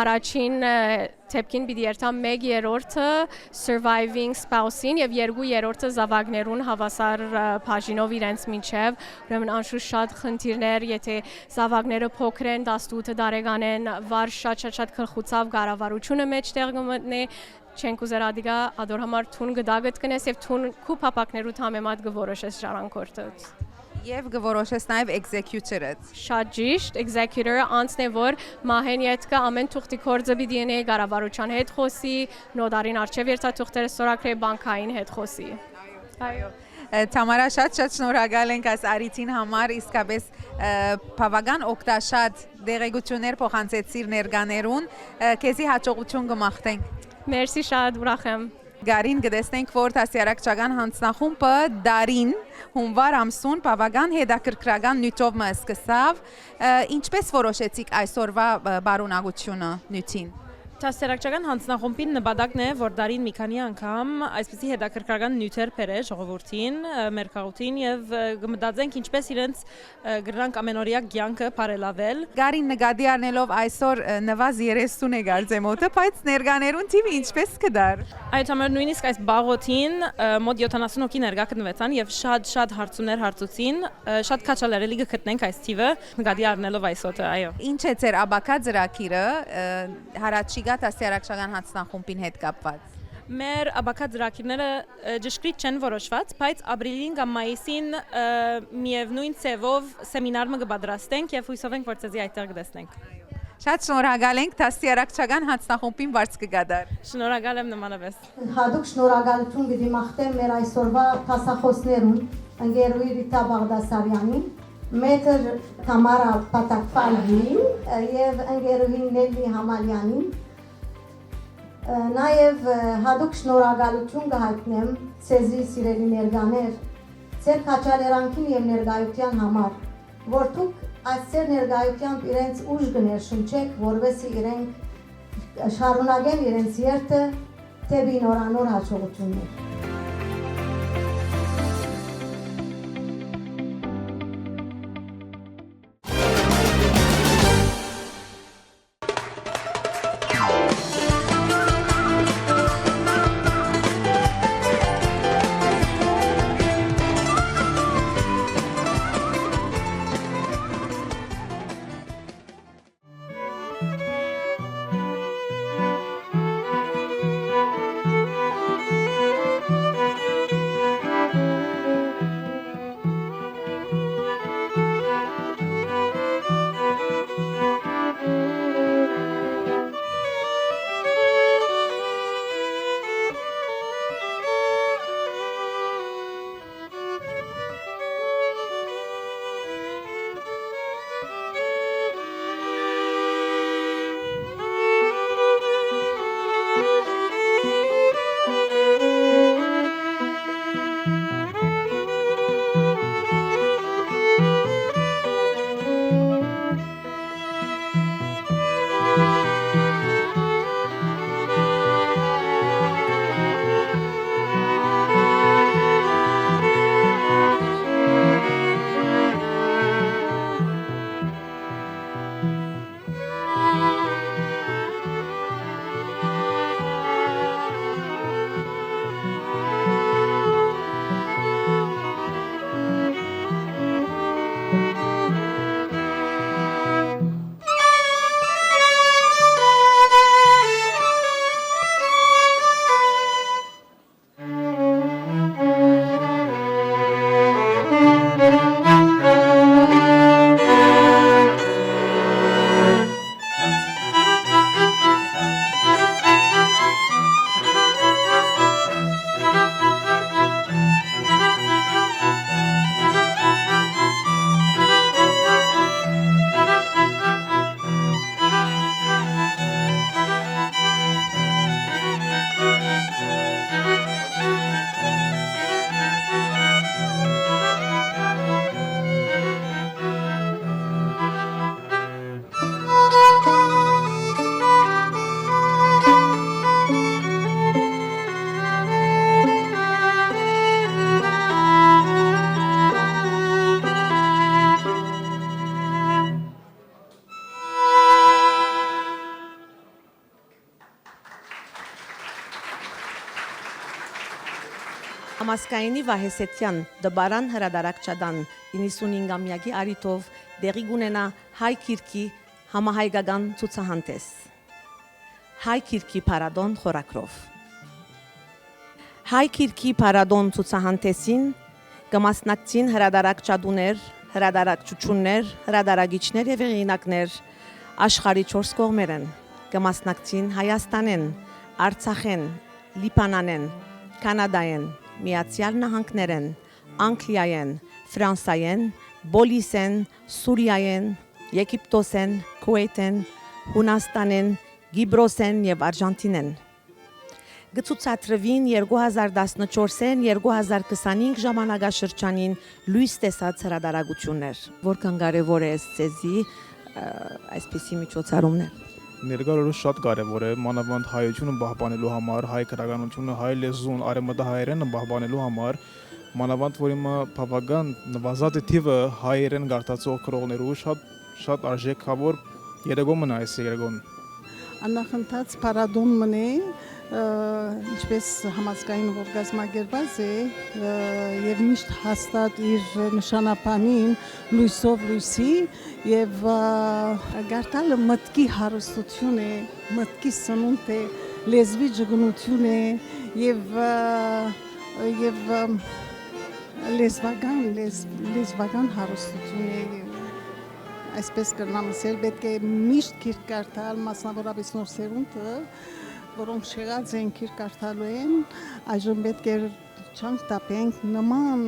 առաջին թեփքին պիտի երթամ 1/3-ը surviving spouse-ին եւ 2/3-ը զավակներուն հավասար բաժինով իրենց միջև, ուրեմն անշուշտ շատ խնդիրներ, եթե զավակները փոքր են, 18 տարեկան են, վար շատ քրխուցավ կառավարությունը մեջտեղ կմտնի չենք ուզեր ադիգա ադոր համար թուն գդագդ կնես եւ թուն քու փապակներուտ համեմատ գորոշես ժառանգորդդ Եվ գորոշես նաև executor-ը։ Շատ ճիշտ, executor-ը անցն է որ մահեն յետքը ամեն թուղթի կորձը պիտի ունի կառավարության հետ խոսի, նոտարին արչև երթաթուղթերը ստորագրի բանկային հետ խոսի։ Թամարա շատ շնորհակալ ենք այս արիթին համար, իսկապես բավական օգտաշատ դեղեցություններ փոխանցեցիր ներկաներուն, քեզի հաջողություն կմաղթենք։ Մերսի շատ, ուրախ եմ։ Գարին կտեսնենք, որ դասյարակչական հանձնախումբը դարին հունվար ամսուն բավական հետաքրքրական նյութով մը սկսավ, ինչպես որոշեցիք այսօրվա բարունակությունը նյութին։ Դասերակցական հանձնախումբին նպատակն է, որ դարին մի քանի անգամ այսպիսի հետաքրքրական նյութեր բերե ժողովրդին, մեր քաղաքին եւ կմտածենք ինչպես իրենց գրնանք ամենօրյա կյանքը բարելավել։ Գարին նկատի առնելով այսօր նվազ 30 է գարձեմ օդը, բայց ներկաներուն թիվը ինչպես կդար։ Այդ համար նույնիսկ այս բաղոթին մոտ 70 հոգի ներկա գտնվեցան եւ շատ հարցումներ հարցուցին, շատ քաչալերելի կգտնենք այս թիվը նկատի առնելով այս օդը, այո։ Ինչ է ձեր աբակա ծրագիրը հարաճիգա դասյարակչական հանձնախումբին հետ կապված։ Մեր աբակա ծրագիրները ճշգրիտ չեն որոշված, բայց ապրիլին կամ մայիսին միևնույն ծևով սեմինար կպատրաստենք եւ հույսով ենք, որ ցեզի այդտեղ կտեսնենք։ Շատ շնորհակալ ենք դասյարակչական հանձնախումբին բարձ կգադար։ Շնորհակալ եմ նմանապես։ Հատուկ շնորհակալություն կդիմախտեմ մեր այսօրվա տասախոսներուն, ընկերուհի Ռիտա Բաղդասարյանին, մետր Թամարա Պատակվալին եւ ընկերուհի Նելլի Համալյանին։ Նաև հատուկ շնորհակալություն կհայտնեմ ցեզի սիրելի ներկաներ, ձեր քաչալերանքին եւ ներկայության համար, որ դուք այս ձեր ներկայությամբ իրենց ուժ կներշնչեք, որովհետեւ իրենք շարունակեն իրենց երթը դեպի նորանոր հաջողություններ։ Ամասկայինի Վահեսեցյան դբարան հրադարակչադան 95-ամյակի արիտով դեղի գունենա հայ քիրքի համահայկական ցուցահանդես։ Հայ քիրքի փարադոն խորակրով։ Հայ քիրքի փարադոն ցուցահանդեսին կմասնակցին հրադարակչադուներ, հրադարակչություններ, հրադարագիչներ եւ եղինակներ աշխարհի 4 կողմերեն կմասնակցին Հայաստանեն, Արցախեն, Լիբանանեն, Կանադայեն, Միացյալ Նահանգներեն, Անգլիայեն, Ֆրանսայեն, Բոլիսեն, Սուրիայեն, Եգիպտոսեն, Քուվեյթեն, Հունաստանեն, Գիբրոսեն եւ Արժանտինեն։ Գծուցատրվին 2014-ին 2025 ժամանակաշրջանին լույս տեսած հրադարագություններ, որքան կարևոր է ցեզի այսպիսի միջոցառումներ։ Ներկայորեն շատ կարևոր է մանավանդ հայությունը պահպանելու համար, հայ քրագանությունը, հայ լեզուն, արևմտահայերենը պահպանելու համար, մանավանդ որ հիմա բավական նվազած թիվը հայերեն գարտացող քրողներու շատ արժեքավոր երեգոն մնա այս երեգոն։ Աննախընթաց պարադոն մնե ինչպես համազգային որ գազմագերված է եւ միշտ հաստատ իր նշանապանին լույսով լույսի եւ գարտալը մտքի հարստություն է, մտքի սնունդ է, լեզվի ջգնություն է եւ լեզվական հարստություն է այսպես կրնամ ասել, պետք է միշտ գիրք կարդալ, մասնավորապես նոր սերունդը, որոնք շեղած են գիրք կարդալու են, այժմ պետք է չանք տապենք նման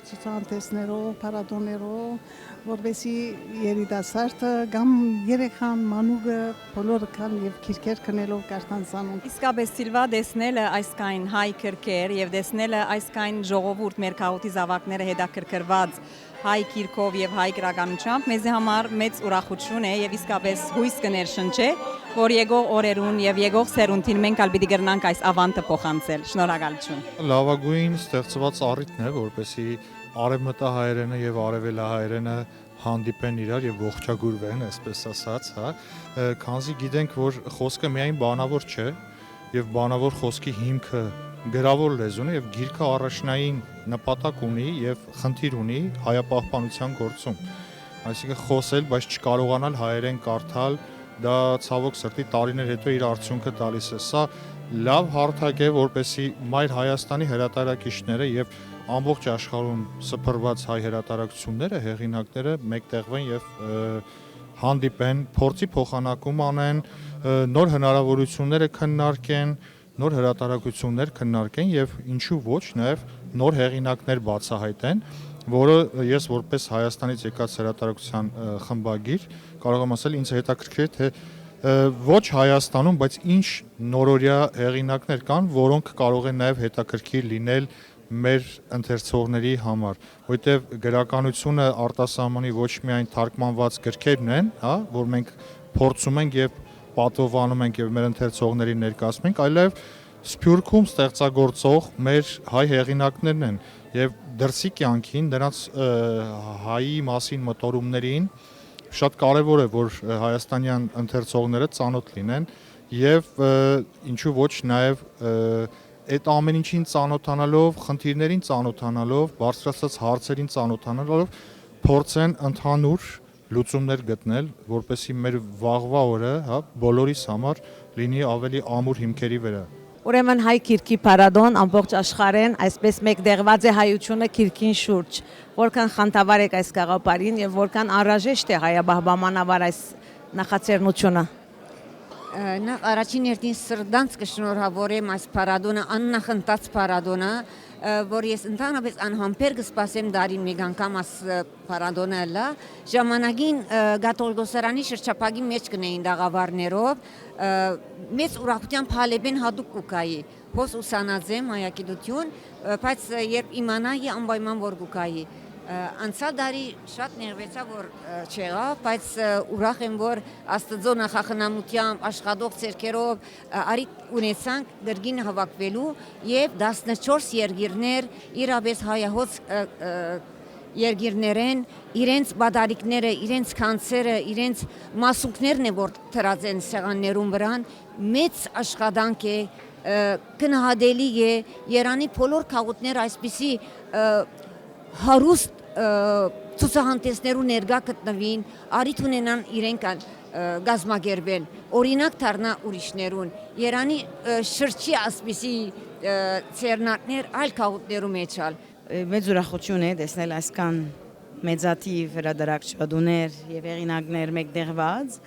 ցուցահանդեսներով, փառատոներով, որովհետեւ երիտասարդը կամ երեխան, մանուկը բոլորը կան եւ քիրքեր քնելով կարդան զանում։ Իսկապես Սիլվա դեսնելը այսքան հայ քրքեր եւ դեսնելը այսքան ժողովուրդ մեր քաղաքի զավակները հետաքրքրված հայ քիրքով եւ հայ գրականությամբ մեզ համար մեծ ուրախություն է եւ իսկապես հույս կներշնչե, որ եկող օրերուն եւ եկող սերունդին մենք ալ պիտի գրնանք այս ավանտը փոխանցել։ Շնորհակալություն։ Լավագույն ստեղծված առիթն է, որպեսզի արևմտահայերենը եւ արևելահայերենը հանդիպեն իրար եւ ողջագուրվեն, այսպես ասած, հա, քանզի գիտենք, որ խոսքը միայն բանավոր չէ եւ բանավոր խոսքի հիմքը գրավոր լեզուն է եւ գիրքը առաջնային նպատակ ունի եւ խնդիր ունի հայապահպանության գործում։ Այսինքն խոսել, բայց չկարողանալ հայերեն կարդալ, դա ցավոք սրտի տարիներ հետո իր արդյունքը տալիս է։ Սա լավ հարթակ է, որպեսզի մայր Հայաստանի հրատարակիչները եւ ամբողջ աշխարհում սփռված հայ հրատարակությունները, հեղինակները մեկտեղվեն եւ հանդիպեն, փորձի փոխանակում անեն, նոր հնարավորությունները քննարկեն, նոր հրատարակություններ քննարկեն եւ ինչու ոչ նաեւ նոր հեղինակներ բացահայտեն, որը ես որպես Հայաստանից եկած հրատարակության խմբագիր կարող եմ ասել ինձ հետաքրքիր թե ոչ Հայաստանում, բայց ինչ նորորյա հեղինակներ կան, որոնք կարող են նաեւ հետաքրքիր լինել մեր ընթերցողների համար, որովհետեւ գրականությունը արտասահմանի ոչ միայն թարգմանված գրքերն են, հա, որ մենք փորձում ենք եւ պատովանում ենք եւ մեր ընթերցողներին ներկայացնում ենք, այլև Սփյուռքում ստեղծագործող մեր հայ հեղինակներն են եւ դրսի կյանքին նրանց հայի մասին մտորումներին շատ կարեւոր է որ հայաստանյան ընթերցողները ծանոթ լինեն եւ ինչու ոչ նաեւ այդ ամեն ինչին ծանոթանալով, խնդիրներին ծանոթանալով, բարձրացած հարցերին ծանոթանալով փորձեն ընդհանուր լուծումներ գտնել, որպեսզի մեր վաղվա օրը, հա, բոլորիս համար լինի ավելի ամուր հիմքերի վրա։ Ուրեմն հայ քիրքի պարադոն ամբողջ աշխարհեն այսպես մեկտեղված է հայությունը քիրքին շուրջ, որքան խանդավառ է այս գաղափարին եւ որքան անհրաժեշտ է հայաբահբամանավար այս նախաձեռնությունը։ Նախ առաջին երթին սրտանց կշնորհավորեմ այս պարադոնը, աննախընթաց պարադոնը, որ ես ընդհանրապես անհամբեր կսպասեմ դարին մեկ անգամ այս պարադոնը լա, ժամանակին Գաթողիկոսարանի շրջապագի մեջ կնեին դաղավարներով, մեծ ուրախությամբ հալեբեն հատուկ կուկայի, հոս ուսանածեմ հայագիտություն, բայց երբ իմանայի անպայման որ կուկայի, անցյալ դարի շատ ներվեցա որ չեղա, բայց ուրախ եմ որ Աստծո նախախնամությամբ աշխատող ցերկերով արիտ ունեցանք դրգին հավաքվելու եւ 14 երկիրներ իրապես հայահոց երկիրներեն իրենց բադարիկները, իրենց կանցերը, իրենց մասունքներն է որ դրած են սեղաններում վրան մեծ աշխատանք է գնահատելի է Երանի բոլոր քաղաքները այսպիսի հարուստ ցուցահանդեսներու ներկա գտնվին, արիթ ունենան իրենք գազմագերվել, օրինակ դառնա ուրիշներուն։ Երանի շրջի ասպիսի ցերնակներ այլ քաղաքներու մեջ ալ։ Մեծ ուրախություն է տեսնել այսքան մեծաթիվ հրատարակչություններ եւ հեղինակներ մեկտեղված։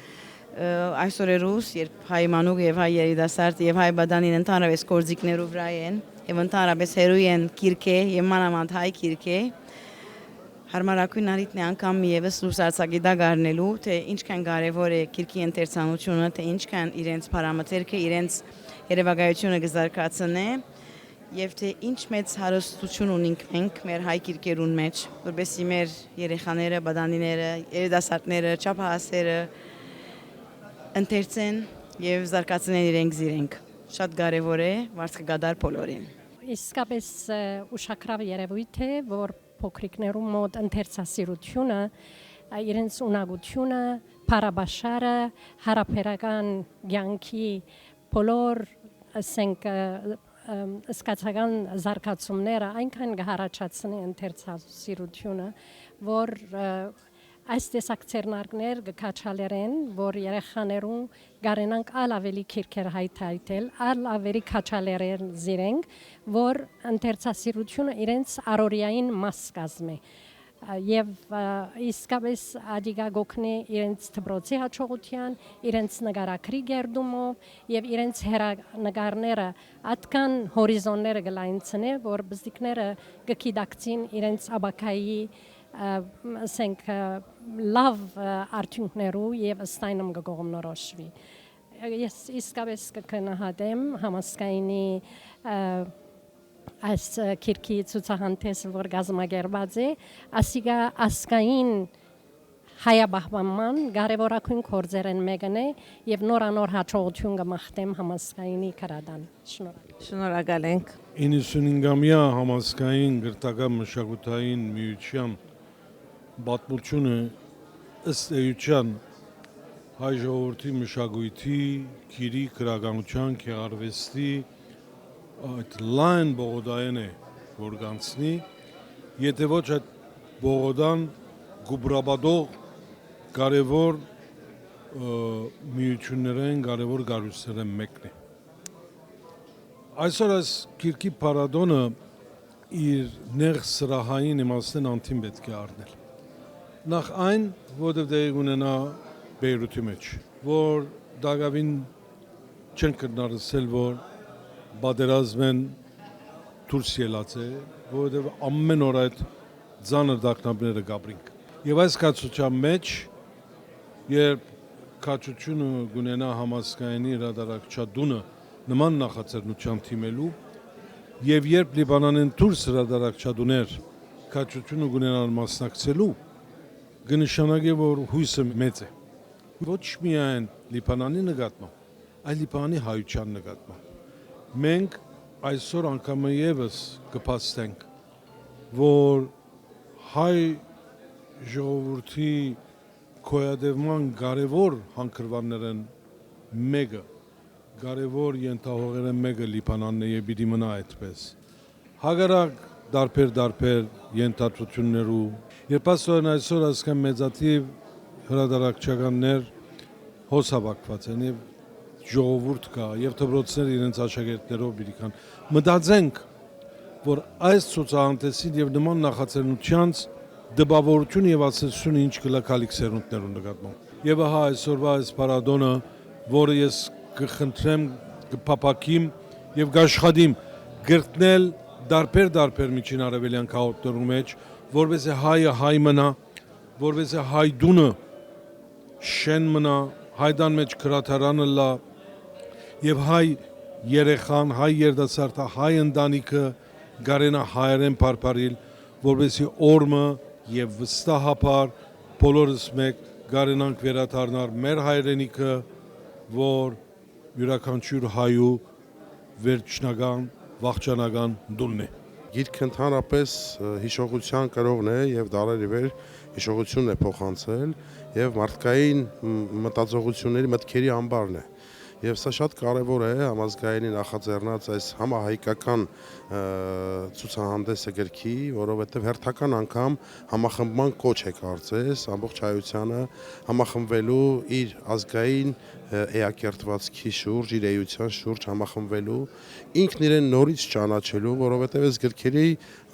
Այսօրերուս, երբ հայ մանուկ եւ հայ երիտասարդ եւ հայ բադանին ընդհանրապես գործիքներով վրա են, եւ ընդհանրապես հերույ են քիրքե եւ մանավանդ հայ քիրքե հարմարակույն արիտն է անգամ եւս լույս արձակիդակ առնելու թե ինչքան կարեւոր է քիրքի ընթերցանությունը թե ինչքան իրենց параմետրերը իրենց երևակայությունը գզարկացնե եւ թե ինչ մեծ հարստություն ունենք մենք մեր հայ քիրքերուն մեջ որովհետեւ մեր երեխաները բադանիները երիտասարդները չափահասերը ընթերցեն եւ զարգացնեն իրենք շատ կարեւոր է վարձքը գադար բոլորին իսկապես ուշագրավ երևույթ է որ փոքրիկներու մոտ ընթերցասիրությունը իրենց ունակությունը փարաբաշարը հարաբերական ցանկի բոլոր ասենք սկացական զարգացումները այնքան կհարաճացնի ընթերցասիրությունը որ այս տեսակ ցերնարկներ կքաչալերեն որ երեխաներուն գարենանք ավելի քիրքեր հայթայթել ավելի քաչալերեն զիրենք որ ընթերցասիրությունը իրենց առօրյային մաս կազմի եւ իսկապես ադիգա գոքնի իրենց դպրոցի հաջողության իրենց նկարագրի գերդումով եւ իրենց հերանեկարները atkan հորիզոնները գլայնցնե որ բզիկները գկիդակցին իրենց աբակայի ասենք լավ արդյունքներու եւ ստայնում գողմնորոշվի ես իսկապես կնահատեմ համասկայնի այս քիրքի ցուցահանդեսը որ գազմագերված է ասիգա ասկային հայաբահբանման կարևորագույն գործերեն մեկն է եւ նորանոր հաջողություն կմաղթեմ համասկայնի քրադան շնորհակալ ենք 95-ամյա համասկային գրթական մշակութային միության պատմությունը ըստ էության հայ ժողովրդի մշակույթի քիրի քրագանության քեղարվեստի այդ լայն բողոդային է որ գանցնի եթե ոչ այդ բողոդան գուբրաբադող կարևոր միություններեն կարևոր գարուսերեն մեկն է այսօր այս քիրքի պարադոնը իր նեղ սրահային իմաստեն անդին պետք է առնել նախ այն որտեղ դեղի ունենա Բեյրութի մեջ որ դակավին չեն կրնարսել որ բادرազմեն դուրս ելած է, որովհետև ամեն օր այդ ծանր դակնապները գաբրինք։ Եվ այս կացության մեջ, երբ կացությունը գունենա համասկայանի հրադարակչադունը նման նախաձեռնության թիմելու, եւ երբ Լիբանանեն դուրս հրադարակչադուներ կացությունը գունենան մասնակցելու, կնշանակի որ հույսը մեծ է։ Ոչ միայն Լիբանանի նկատմամբ, այլ Լիբանանի հայության նկատմամբ։ Մենք այսօր անգամ եւս կփաստենք, որ հայ ժողովրդի կոյադևման կարևոր հանգրվաններն մեկը, կարևոր ենթահողերն մեկը Լիբանանն է եւ պիտի մնա այդպես։ Հակառակ դարբեր ենթադրություններու, երբ այսօր ասկան մեծաթիվ հրադարակչականներ հոսաբակված են եւ ժողովուրդ կա եւ դպրոցներ իրենց աշակերտներով բիրիկան մտածենք որ այս ցուցահանդեսին եւ նման նախաձեռնությանց դպավորությունը եւ ասացությունը ինչ կլակալիք սերունդներուն նկատմամբ եւ հա այսօրվա այս պարադոնը որը ես կխնդրեմ կփապակիմ եւ կաշխատիմ գրտնել դարբեր միջին արևելյան քաղաքներու մեջ որովհետեւ հայը հայ մնա որովհետեւ հայ դունը շեն մնա հայդան մեջ քրաթարանը լա եւ հայ երեխան, հայ երդասարտը, հայ ընտանիքը գարենա հայերեն բարբարիլ, որովհետեւ օրմը եւ վստահաբար բոլորս մեկ գարենանք վերադառնալ մեր հայրենիքը, որ յուրաքանչյուր հայու վերջնական, վաղճանական դունն է։ Գիրքը ընդհանրապես հիշողության կրողն է եւ դարերի վեր հիշողությունն է փոխանցել եւ մարդկային մտածողությունների մտքերի ամբարն է։ Եվ սա շատ կարևոր է համազգայինի նախաձեռնած այս համահայկական ցուցահանդեսը գրքի, որովհետև հերթական անգամ համախմբման կոչ է կարծես ամբողջ հայությանը համախմբվելու իր ազգային էակերտվածքի շուրջ, իր էության շուրջ համախմբվելու, ինքն իրեն նորից ճանաչելու, որովհետև այս գրքերի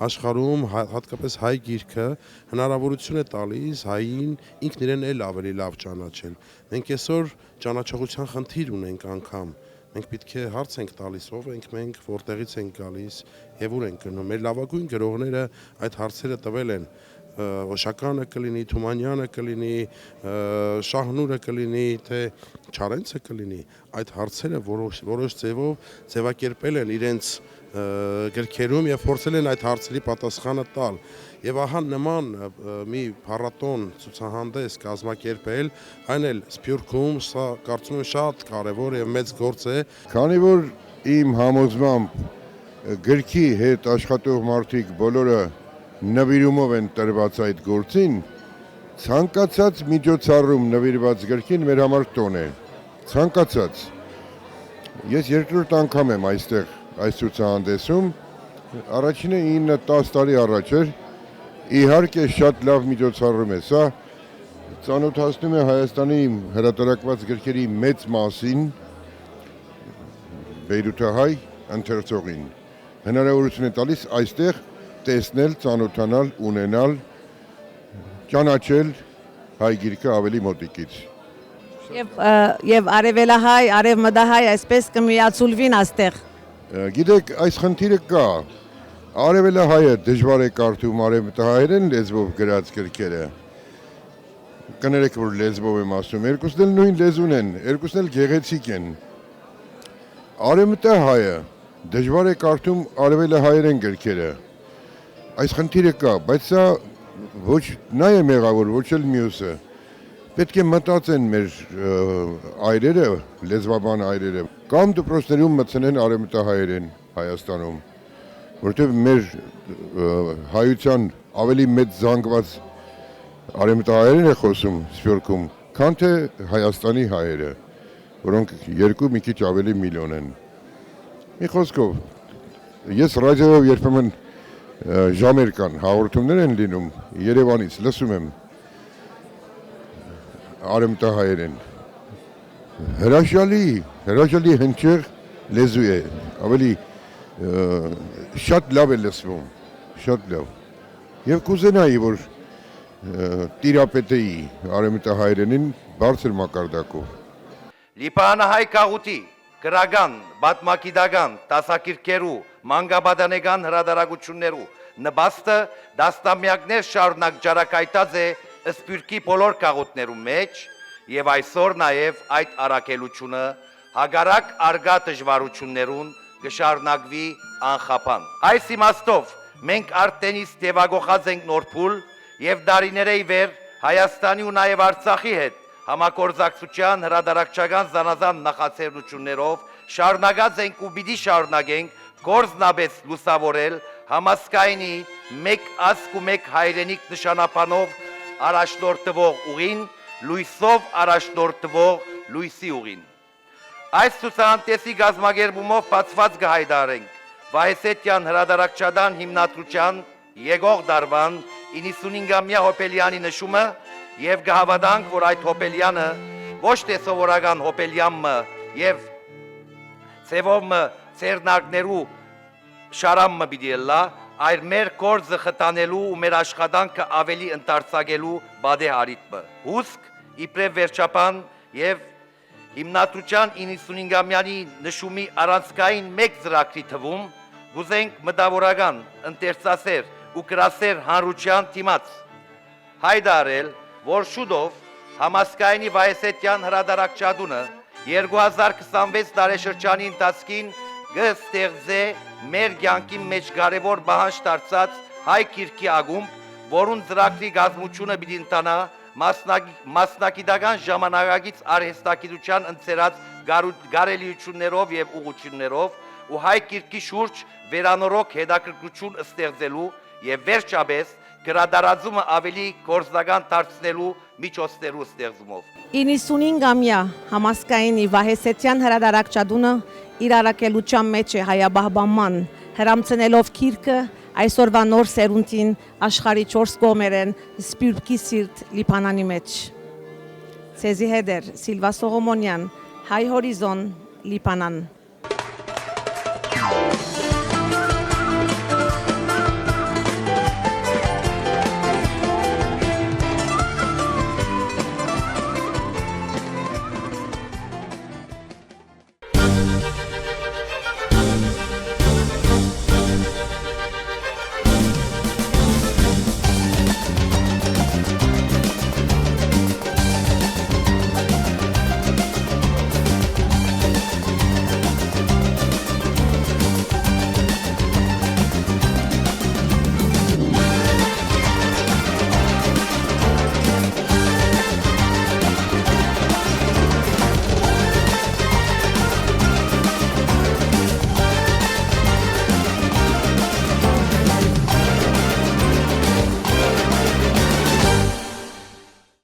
աշխարհում հատկապես հայ գիրքը հնարավորություն է տալիս հային ինքն իրեն էլ ավելի լավ ճանաչել։ Մենք այսօր ճանաչողության խնդիր ունենք անգամ Մենք պետք է հարց ենք տալիս ով ենք մենք, որտեղից ենք գալիս եւ ուր ենք գնում։ Մեր լավագույն գրողները այդ հարցերը տվել են։ Օշականը կլինի, Թումանյանը կլինի, Շահնուրը կլինի, թե Չարենցը կլինի, այդ հարցերը որոշ ձևով ձևակերպել են իրենց գրքերում եւ փորձել են այդ հարցերի պատասխանը տալ։ Եվ ահա նման մի փառատոն ցուցահանդես կազմակերպել, այն էլ Սփյուռքում, սա կարծում եմ շատ կարևոր եւ մեծ գործ է, քանի որ իմ համոզմամբ գրքի հետ աշխատող մարդիկ բոլորը նվիրումով են տրված այդ գործին, ցանկացած միջոցառում նվիրված գրքին մեր համար տոն է, ցանկացած։ Ես երկրորդ անգամ եմ այստեղ այս ցուցահանդեսում, առաջինը 9-10 տարի առաջ էր, իհարկե շատ լավ միջոցառում է սա, ծանոթացնում է Հայաստանի հրատարակված գրքերի մեծ մասին բեյրութահայ ընթերցողին, հնարավորություն է տալիս այստեղ տեսնել, ծանոթանալ, ունենալ, ճանաչել հայ գիրքը ավելի մոտիկից։ Եվ արևելահայ, արևմտահայ այսպես կմիացուլվին այստեղ։ Գիտեք, այս խնդիրը կա։ Արևելահայը դժվար է կարդում արևմտահայերեն լեզվով գրած գրքերը։ Կներեք, որ լեզվով եմ ասում, երկուսն էլ նույն լեզուն են, երկուսն էլ գեղեցիկ են։ Արևմտահայը դժվար է կարդում արևելահայերեն գրքերը։ Այս խնդիրը կա, բայց սա ոչ նա է մեղավոր, ոչ էլ մյուսը։ Պետք է մտածեն մեր այրերը, լեզվաբան այրերը, կամ դպրոցներում մտցնեն արևմտահայերեն Հայաստանում, որովհետև մեր հայության ավելի մեծ զանգված արևմտահայերեն է խոսում Սփյուռքում, քան թե Հայաստանի հայերը, որոնք մի քիչ ավելի միլիոն են։ Մի խոսքով, ես ռադիոյով երբեմն ժամեր կան, հաղորդումներ են լինում, Երևանից լսում եմ արևմտահայերեն։ Հրաշալի հնչեղ լեզու է, ավելի շատ լավ է լսվում, շատ լավ։ Եվ կուզենայի, որ տիրապետեի արևմտահայերենին բարձր մակարդակով։ Լիբանանահայ քաղուտի, գրական, պատմագիտական, դասակիրքերու, մանկաբադանեկան հրատարակություններու նպաստը դաստամյակներ շարունակ ջարակայտած է Սփյուռքի բոլոր քաղաքներում մեջ եւ այսօր նաեւ այդ առաքելությունը հագարակ արգա դժվարություններուն կշարունակվի անխափան։ Այս իմաստով մենք արդենից տևագողած ենք նոր փուլ եւ դարիների վեր Հայաստանի ու նաեւ Արցախի հետ համագործակցության հրադարակչական զանազան նախաձեռնություններով շարունակած ենք ու պիտի շարունակենք գործնաբես լուսավորել համասկայնի մեկ ազգ ու մեկ հայրենիք նշանապանով առաջնորդվող ուղին, լույսով առաջնորդվող լույսի ուղին։ Այս ցուցահանդեսի գազմագերբումով բացված կհայտարարենք Վահեսետյան հրադարակչական հիմնադրության եկող դարվան 95-ամյա Հոպելյանի նշումը եւ կհավատանք, որ այդ Հոպելյանը ոչ թե սովորական Հոպելյանը եւ ծևոմը ցերնակներու շարամը պիտի լա, այլ մեր գործը խտանելու ու մեր աշխատանքը ավելի ընդարձակելու բադե հարիտմը։ Հուսք, իբրև վերջապան եւ հիմնադրության 95-ամյանի նշումի առանցքային մեկ ծրագրի թվում գուզենք մտավորական, ընթերցասեր ու գրասեր հանրության դիմաց հայտարարել, որ շուտով համասկայնի Վահեսետյան հրադարակչատունը 2026 տարեշրջանի ընթացքին կստեղծե մեր կյանքի մեջ կարևոր բանջ դարձած հայ գիրքի ակումբ, որուն ծրագրի գազմությունը պիտի ընթանա մասնակիտական ժամանակակից արհեստագիտության ընձեռած գարելիություններով եւ ուղղություններով ու հայ գիրքի շուրջ վերանորոգ հետաքրքրություն ստեղծելու եւ վերջապես գրադարածումը ավելի գործնական դարձնելու միջոցներու ստեղծումով։ 95-ամյա համասկայնի Վահեսետյան հրադարակչատունը իր առաքելության մեջ է հայաբահբանման, հրամցնելով գիրքը այսօրվա նոր սերունդին աշխարհի 4 կողմերեն Սփյուռքի սիրտ Լիբանանի մեջ։ Ցեզի Հետեր, Սիլվա Սողոմոնյան, Հայ Հորիզոն, Լիբանան։